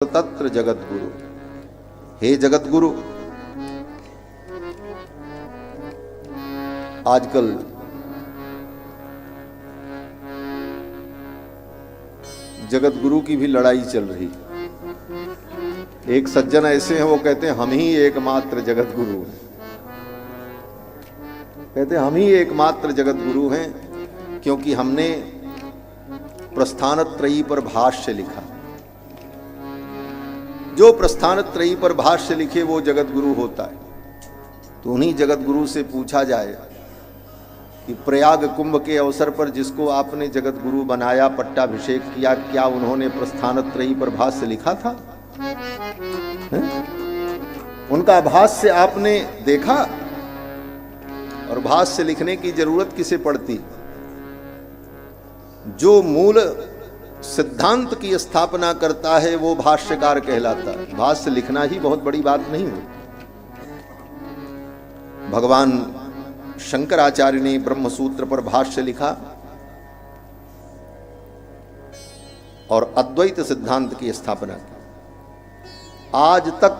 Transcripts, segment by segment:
तत्र जगत गुरु। हे जगत गुरु, आजकल जगत गुरु की भी लड़ाई चल रही। एक सज्जन ऐसे हैं, वो कहते हैं हम ही एकमात्र जगत गुरु हैं। कहते हैं हम ही एकमात्र जगत गुरु हैं क्योंकि हमने प्रस्थानत्रयी पर भाष्य लिखा। जो प्रस्थानत्रयी पर भाष्य लिखे वो जगत गुरु होता है। तो उन्हीं जगत गुरु से पूछा जाए कि प्रयाग कुंभ के अवसर पर जिसको आपने जगत गुरु बनाया, पट्टाभिषेक किया, क्या उन्होंने प्रस्थानत्रयी पर भाष्य लिखा था? है? उनका भाष्य आपने देखा? और भाष्य लिखने की जरूरत किसे पड़ती? जो मूल सिद्धांत की स्थापना करता है वो भाष्यकार कहलाता है। भाष्य लिखना ही बहुत बड़ी बात नहीं है। भगवान शंकराचार्य ने ब्रह्मसूत्र पर भाष्य लिखा और अद्वैत सिद्धांत की स्थापना की। आज तक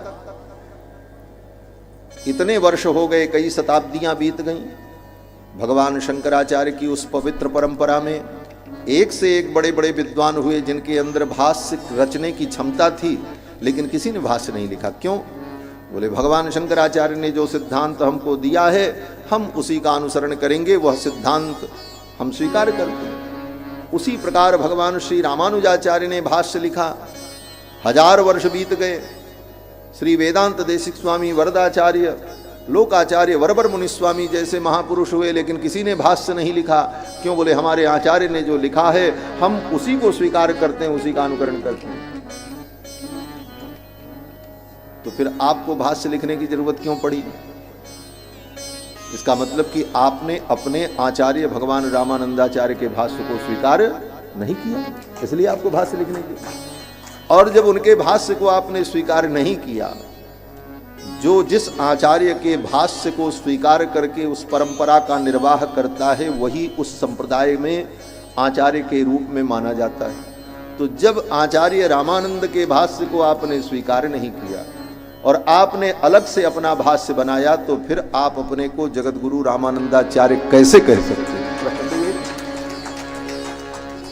इतने वर्ष हो गए, कई शताब्दियां बीत गईं, भगवान शंकराचार्य की उस पवित्र परंपरा में एक से एक बड़े बड़े विद्वान हुए जिनके अंदर भाष्य रचने की क्षमता थी, लेकिन किसी ने भाष्य नहीं लिखा। क्यों? बोले भगवान शंकराचार्य ने जो सिद्धांत हमको दिया है हम उसी का अनुसरण करेंगे, वह सिद्धांत हम स्वीकार करते हैं। उसी प्रकार भगवान श्री रामानुजाचार्य ने भाष्य लिखा। 1000 वर्ष बीत गए। श्री वेदांत देशिक स्वामी वरदाचार्य, लोकाचार्य वरबर मुनिस्वामी जैसे महापुरुष हुए, लेकिन किसी ने भाष्य नहीं लिखा। क्यों? बोले हमारे आचार्य ने जो लिखा है हम उसी को स्वीकार करते हैं, उसी का अनुकरण करते हैं। तो फिर आपको भाष्य लिखने की जरूरत क्यों पड़ी? इसका मतलब कि आपने अपने आचार्य भगवान रामानंदाचार्य के भाष्य को स्वीकार नहीं किया, इसलिए आपको भाष्य लिखने की। और जब उनके भाष्य को आपने स्वीकार नहीं किया, जो जिस आचार्य के भाष्य को स्वीकार करके उस परंपरा का निर्वाह करता है वही उस संप्रदाय में आचार्य के रूप में माना जाता है। तो जब आचार्य रामानंद के भाष्य को आपने स्वीकार नहीं किया और आपने अलग से अपना भाष्य बनाया, तो फिर आप अपने को जगत गुरु रामानंदाचार्य कैसे कह सकते हैं?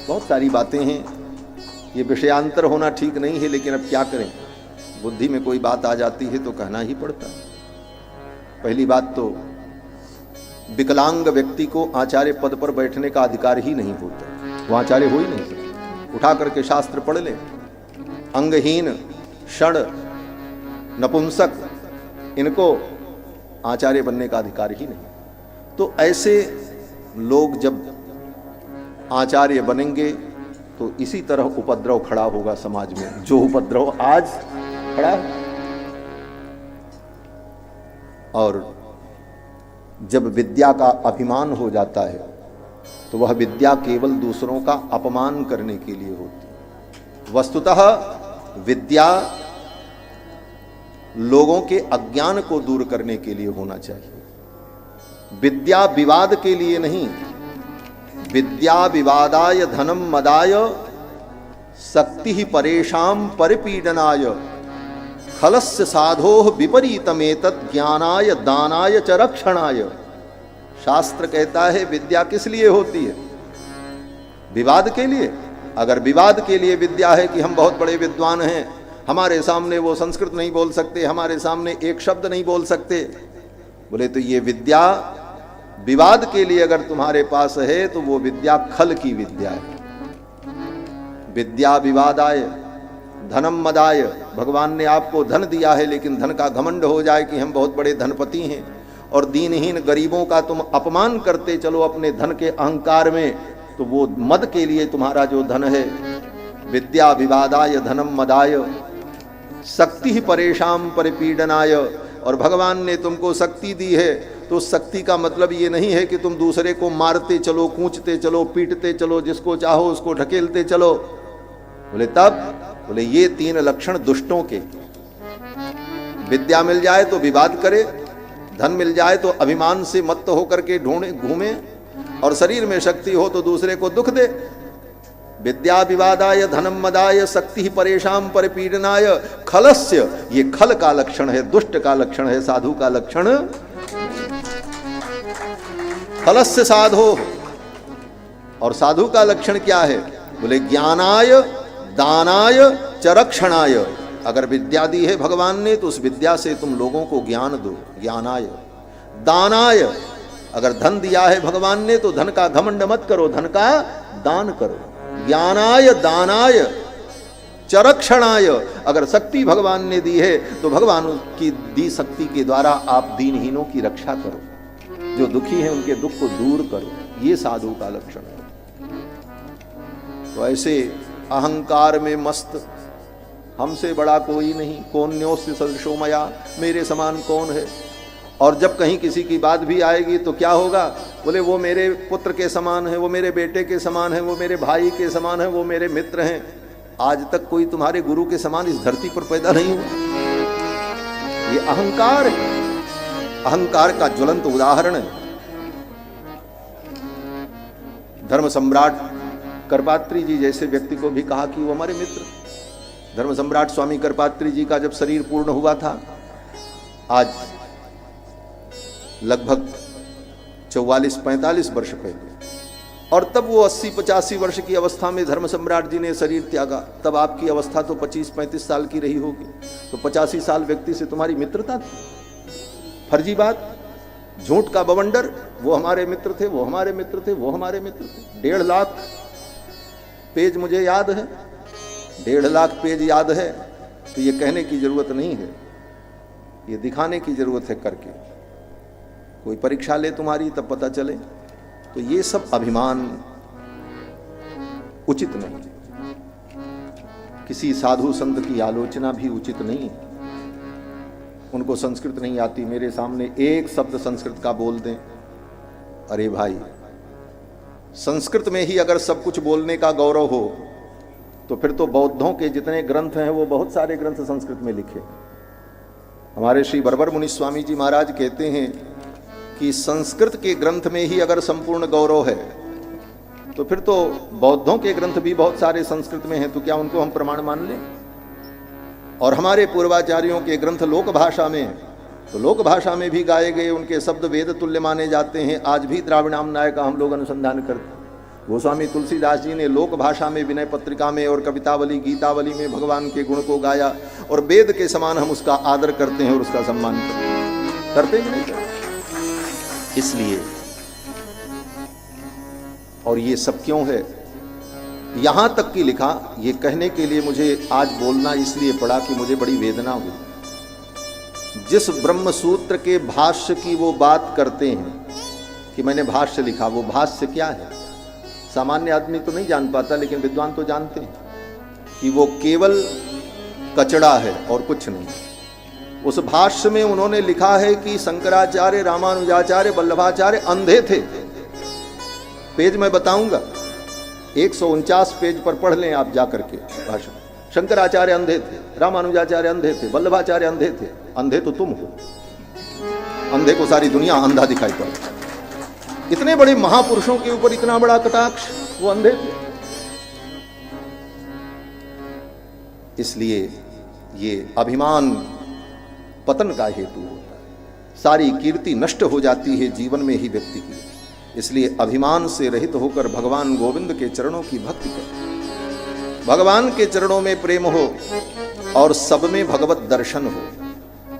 बहुत सारी बातें हैं, ये विषयांतर होना ठीक नहीं है, लेकिन अब क्या करें, बुद्धि में कोई बात आ जाती है तो कहना ही पड़ता है। पहली बात तो विकलांग व्यक्ति को आचार्य पद पर बैठने का अधिकार ही नहीं होता, वो आचार्य हो ही नहीं सकता। उठा करके शास्त्र पढ़ ले। अंगहीन, क्षण, नपुंसक, इनको आचार्य बनने का अधिकार ही नहीं। तो ऐसे लोग जब आचार्य बनेंगे तो इसी तरह उपद्रव खड़ा होगा समाज में, जो उपद्रव आज खड़ा है। और जब विद्या का अभिमान हो जाता है तो वह विद्या केवल दूसरों का अपमान करने के लिए होती है। वस्तुतः विद्या लोगों के अज्ञान को दूर करने के लिए होना चाहिए। विद्या विवाद के लिए नहीं। विद्या विवादाय धनम मदाय शक्ति ही परेशान परिपीडनाय खलस्य साधो विपरीतमेतत् ज्ञानाय दानाय च रक्षणाय। शास्त्र कहता है विद्या किस लिए होती है? विवाद के लिए। अगर विवाद के लिए विद्या है कि हम बहुत बड़े विद्वान हैं, हमारे सामने वो संस्कृत नहीं बोल सकते, हमारे सामने एक शब्द नहीं बोल सकते, बोले तो ये विद्या विवाद के लिए अगर तुम्हारे पास है तो वो विद्या खल की विद्या है। विद्या विवादाय धनम मदाय। भगवान ने आपको धन दिया है, लेकिन धन का घमंड हो जाए कि हम बहुत बड़े धनपति हैं, और दीनहीन गरीबों का तुम अपमान करते चलो अपने धन के अहंकार में, तो वो मद के लिए तुम्हारा जो धन है। विद्या विवादाय धनम मदाय शक्ति ही परेशान परिपीडनाय। और भगवान ने तुमको शक्ति दी है, तो शक्ति का मतलब ये नहीं है कि तुम दूसरे को मारते चलो, कूचते चलो, पीटते चलो, जिसको चाहो उसको ढकेलते चलो। बोले तब? बोले ये 3 लक्षण दुष्टों के। विद्या मिल जाए तो विवाद करे, धन मिल जाए तो अभिमान से मत्त होकर के ढूंढे घूमे, और शरीर में शक्ति हो तो दूसरे को दुख दे। विद्या विवादाय धनम मदाय शक्ति परेशान परिपीडनाय खलस्य, ये खल का लक्षण है, दुष्ट का लक्षण है, साधु का लक्षण। खलस्य साधो, और साधु का लक्षण क्या है? बोले ज्ञानाय दानाय चरक्षणाय। अगर विद्या दी है भगवान ने तो उस विद्या से तुम लोगों को ज्ञान दो, ज्ञानाय। दानाय, अगर धन दिया है भगवान ने तो धन का घमंड मत करो, धन का दान करो। ज्ञानाय दानाय चरक्षणाय, अगर शक्ति भगवान ने दी है तो भगवान की दी शक्ति के द्वारा आप दीनहीनों की रक्षा करो, जो दुखी हैं उनके दुख को दूर करो, ये साधु का लक्षण है। तो ऐसे अहंकार में मस्त, हमसे बड़ा कोई नहीं, कौन्योस्य सदृशो मया, मेरे समान कौन है। और जब कहीं किसी की बात भी आएगी तो क्या होगा? बोले वो मेरे पुत्र के समान है, वो मेरे बेटे के समान है, वो मेरे भाई के समान है, वो मेरे मित्र हैं। आज तक कोई तुम्हारे गुरु के समान इस धरती पर पैदा नहीं हुआ। ये अहंकार है, अहंकार का ज्वलंत उदाहरण है। धर्म सम्राट करपात्री जी जैसे व्यक्ति को भी कहा कि वो हमारे मित्र। धर्म सम्राट स्वामी करपात्री जी का जब शरीर पूर्ण हुआ था, आज लगभग 44-45 वर्ष पहले, और तब वो 80-85 वर्ष की अवस्था में धर्म सम्राट जी ने शरीर त्यागा। तब आपकी अवस्था तो 25-35 साल की रही होगी, तो 85 साल व्यक्ति से तुम्हारी मित्रता थी। फर्जी बात, झूठ का बवंडर, वो हमारे मित्र थे, वो हमारे मित्र थे, वो हमारे मित्र थे। 1.5 लाख पेज मुझे याद है, 1.5 लाख पेज याद है। तो ये कहने की जरूरत नहीं है, ये दिखाने की जरूरत है करके। कोई परीक्षा ले तुम्हारी तब पता चले। तो ये सब अभिमान उचित नहीं, किसी साधु संत की आलोचना भी उचित नहीं है। उनको संस्कृत नहीं आती, मेरे सामने एक शब्द संस्कृत का बोल दें, अरे भाई संस्कृत में ही अगर सब कुछ बोलने का गौरव हो तो फिर तो बौद्धों के जितने ग्रंथ हैं वो बहुत सारे ग्रंथ संस्कृत में लिखे। हमारे श्री बरबर मुनि स्वामी जी महाराज कहते हैं कि संस्कृत के ग्रंथ में ही अगर संपूर्ण गौरव है तो फिर तो बौद्धों के ग्रंथ भी बहुत सारे संस्कृत में हैं, तो क्या उनको हम प्रमाण मान लें? और हमारे पूर्वाचार्यों के ग्रंथ लोक भाषा में, तो लोक भाषा में भी गाए गए उनके शब्द वेद तुल्य माने जाते हैं। आज भी द्राविणाम नाय का हम लोग अनुसंधान करते हैं। गोस्वामी तुलसीदास जी ने लोक भाषा में, विनय पत्रिका में और कवितावली गीतावली में भगवान के गुण को गाया, और वेद के समान हम उसका आदर करते हैं और उसका सम्मान करते हैं, नहीं? इसलिए, और ये सब क्यों है? यहां तक कि लिखा, ये कहने के लिए मुझे आज बोलना इसलिए पड़ा कि मुझे बड़ी वेदना हुई। जिस ब्रह्म सूत्र के भाष्य की वो बात करते हैं कि मैंने भाष्य लिखा, वो भाष्य क्या है सामान्य आदमी तो नहीं जान पाता, लेकिन विद्वान तो जानते हैं कि वो केवल कचड़ा है और कुछ नहीं। उस भाष्य में उन्होंने लिखा है कि शंकराचार्य, रामानुजाचार्य, वल्लभाचार्य अंधे थे। पेज मैं बताऊंगा, 149 पेज पर पढ़ लें आप जाकर के भाषण। शंकराचार्य अंधे थे, रामानुजाचार्य अंधे थे, वल्लभाचार्य अंधे थे। अंधे तो तुम हो, अंधे को सारी दुनिया अंधा दिखाई पड़ती। इतने बड़े महापुरुषों के ऊपर इतना बड़ा कटाक्ष, वो अंधे थे। इसलिए ये अभिमान पतन का हेतु होता है। सारी कीर्ति नष्ट हो जाती है जीवन में ही व्यक्ति की। इसलिए अभिमान से रहित होकर भगवान गोविंद के चरणों की भक्ति करो, भगवान के चरणों में प्रेम हो और सब में भगवत दर्शन हो।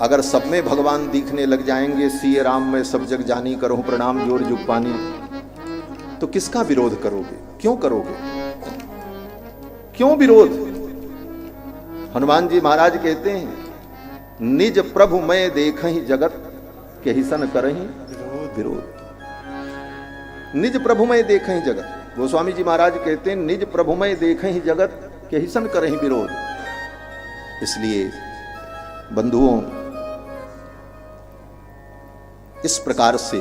अगर सब में भगवान दिखने लग जाएंगे, सिय राम में सब जग जानी, करो प्रणाम जोर जुग पानी, तो किसका विरोध करोगे? क्यों करोगे? क्यों विरोध? हनुमान जी महाराज कहते हैं, निज प्रभु मैं देखहि जगत के हिसन करहि विरोध। निज प्रभु मैं देखहि जगत, गोस्वामी जी महाराज कहते हैं, निज प्रभु मैं देखहि जगत के हिसन करहि विरोध। इसलिए बंधुओं, इस प्रकार से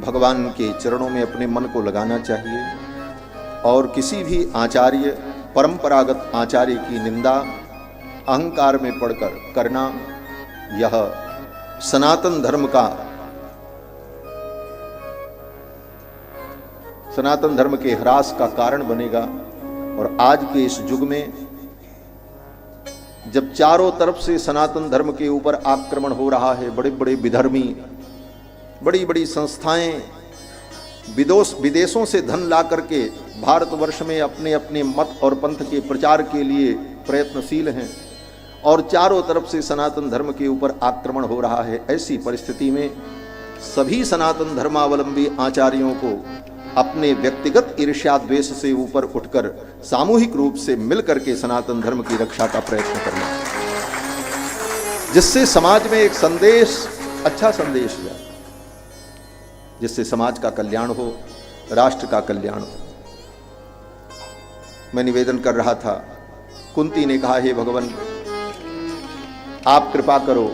भगवान के चरणों में अपने मन को लगाना चाहिए और किसी भी आचार्य, परंपरागत आचार्य की निंदा अहंकार में पड़कर करना, यह सनातन धर्म का सनातन धर्म के ह्रास का कारण बनेगा। और आज के इस युग में जब चारों तरफ से सनातन धर्म के ऊपर आक्रमण हो रहा है, बड़े बड़े विधर्मी, बड़ी बड़ी संस्थाएं विदेशों से धन ला करके भारतवर्ष में अपने अपने मत और पंथ के प्रचार के लिए प्रयत्नशील हैं, और चारों तरफ से सनातन धर्म के ऊपर आक्रमण हो रहा है। ऐसी परिस्थिति में सभी सनातन धर्मावलंबी आचार्यों को अपने व्यक्तिगत ईर्ष्या द्वेष से ऊपर उठकर सामूहिक रूप से मिलकर के सनातन धर्म की रक्षा का प्रयत्न करना, जिससे समाज में एक संदेश, अच्छा संदेश जाए, जिससे समाज का कल्याण हो, राष्ट्र का कल्याण हो। मैं निवेदन कर रहा था, कुंती ने कहा, हे भगवान आप कृपा करो,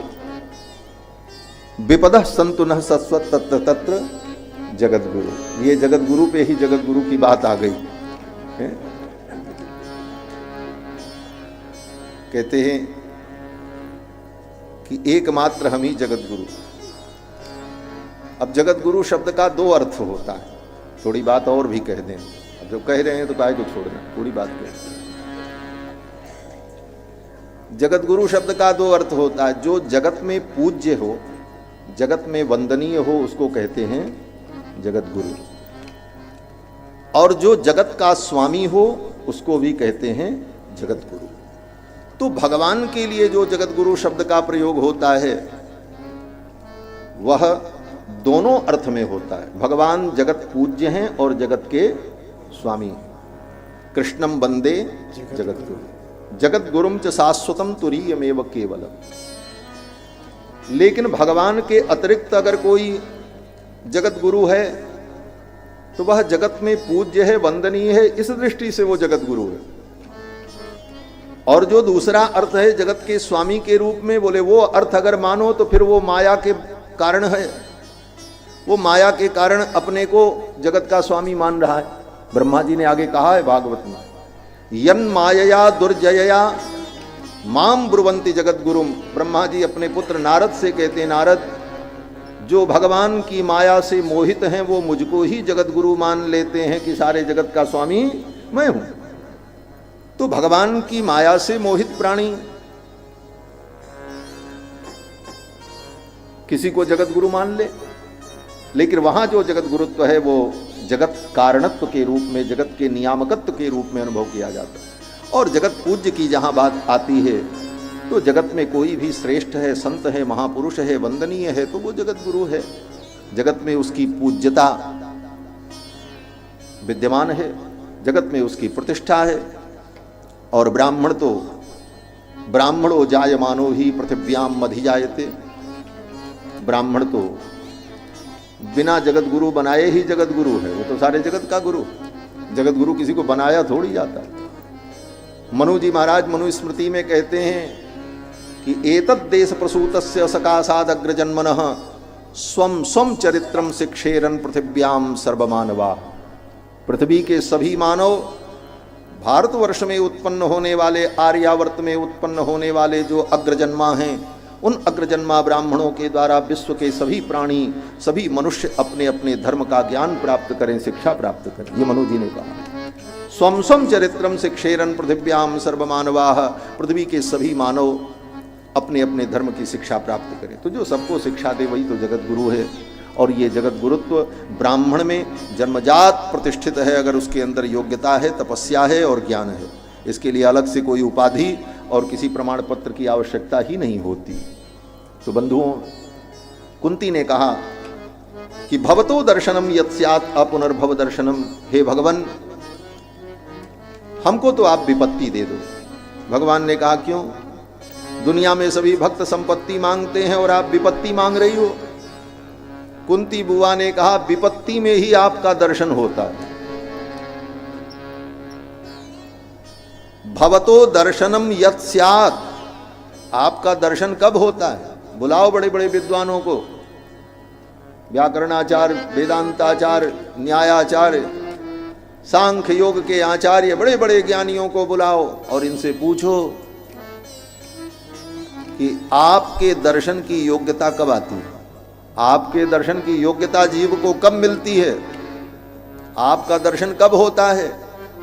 विपदः सन्तु नः सस्वत् तत्र तत्र जगत गुरु। ये जगत गुरु पे ही जगत गुरु की बात आ गई है? कहते हैं कि एकमात्र हम ही जगत गुरु। अब जगत गुरु शब्द का दो अर्थ होता है, थोड़ी बात और भी कह दें। अब जो कह रहे हैं तो काहे को छोड़ना, थोड़ी बात कह दें। जगत गुरु शब्द का दो अर्थ होता है। जो जगत में पूज्य हो, जगत में वंदनीय हो, उसको कहते हैं जगत गुरु, और जो जगत का स्वामी हो उसको भी कहते हैं जगत गुरु। तो भगवान के लिए जो जगत गुरु शब्द का प्रयोग होता है वह दोनों अर्थ में होता है। भगवान जगत पूज्य हैं और जगत के स्वामी। कृष्णम वंदे जगत गुरु, जगत गुरुम च शाश्वतम तुरीयमेव केवलम। लेकिन भगवान के अतिरिक्त अगर कोई जगत गुरु है तो वह जगत में पूज्य है, वंदनीय है, इस दृष्टि से वो जगत गुरु है। और जो दूसरा अर्थ है जगत के स्वामी के रूप में, बोले वो अर्थ अगर मानो तो फिर वो माया के कारण है। वो माया के कारण अपने को जगत का स्वामी मान रहा है। ब्रह्मा जी ने आगे कहा है भागवत में, यन मायया दुर्जयया माम ब्रुवंति जगत गुरुम। ब्रह्मा जी अपने पुत्र नारद से कहते हैं, नारद जो भगवान की माया से मोहित हैं वो मुझको ही जगत गुरु मान लेते हैं कि सारे जगत का स्वामी मैं हूं। तो भगवान की माया से मोहित प्राणी किसी को जगत गुरु मान ले, लेकिन वहां जो जगत गुरुत्व है वो जगत कारणत्व के रूप में, जगत के नियामकत्व के रूप में अनुभव किया जाता है। और जगत पूज्य की जहां बात आती है तो जगत में कोई भी श्रेष्ठ है, संत है, महापुरुष है, वंदनीय है तो वो जगत गुरु है। जगत में उसकी पूज्यता विद्यमान है, जगत में उसकी प्रतिष्ठा है। और ब्राह्मण तो ब्राह्मणो जायमानो ही पृथिव्याम अधिजायते। ब्राह्मण तो बिना जगत गुरु बनाए ही जगत गुरु है, वो तो सारे जगत का गुरु। जगत गुरु किसी को बनाया थोड़ी जाता। मनु जी महाराज मनुस्मृति में कहते हैं कि एतद् देश प्रसूतस्य सकाशाद अग्रजन्मनः स्वम स्वम चरित्रम शिक्षेरन पृथिव्याम सर्वमानवा। पृथ्वी के सभी मानव भारतवर्ष में उत्पन्न होने वाले, आर्यावर्त में उत्पन्न होने वाले जो अग्रजन्मा हैं, उन अग्रजन्मा ब्राह्मणों के द्वारा विश्व के सभी प्राणी, सभी मनुष्य अपने अपने धर्म का ज्ञान प्राप्त करें, शिक्षा प्राप्त करें। ये मनु जी ने कहा, स्वम स्वम चरित्रम शिक्षेरन पृथिव्याम सर्वमानवाः। पृथ्वी के सभी मानव अपने अपने धर्म की शिक्षा प्राप्त करें। तो जो सबको शिक्षा दे वही तो जगत गुरु है। और ये जगत गुरुत्व ब्राह्मण में जन्मजात प्रतिष्ठित है, अगर उसके अंदर योग्यता है, तपस्या है और ज्ञान है। इसके लिए अलग से कोई उपाधि और किसी प्रमाण पत्र की आवश्यकता ही नहीं होती। तो बंधुओं, कुंती ने कहा कि भवतो दर्शनम यत् स्यात् अपुनर्भव दर्शनम। हे भगवान, हमको तो आप विपत्ति दे दो। भगवान ने कहा, क्यों? दुनिया में सभी भक्त संपत्ति मांगते हैं और आप विपत्ति मांग रही हो। कुंती बुआ ने कहा, विपत्ति में ही आपका दर्शन होता है। भवतो दर्शनम यत् स्यात्, आपका दर्शन कब होता है? बुलाओ बड़े बड़े विद्वानों को, व्याकरणाचार्य, वेदांताचार्य, न्यायाचार्य, सांख्य योग के आचार्य, बड़े बड़े ज्ञानियों को बुलाओ और इनसे पूछो कि आपके दर्शन की योग्यता कब आती है। आपके दर्शन की योग्यता जीव को कब मिलती है? आपका दर्शन कब होता है?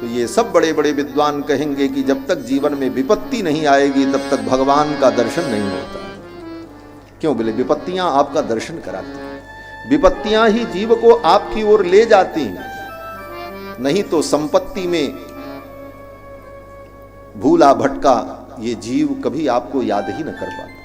तो ये सब बड़े बड़े विद्वान कहेंगे कि जब तक जीवन में विपत्ति नहीं आएगी तब तक भगवान का दर्शन नहीं होता। क्यों बोले? विपत्तियां आपका दर्शन कराती हैं, विपत्तियां ही जीव को आपकी ओर ले जाती हैं। नहीं तो संपत्ति में भूला भटका ये जीव कभी आपको याद ही न कर पाता।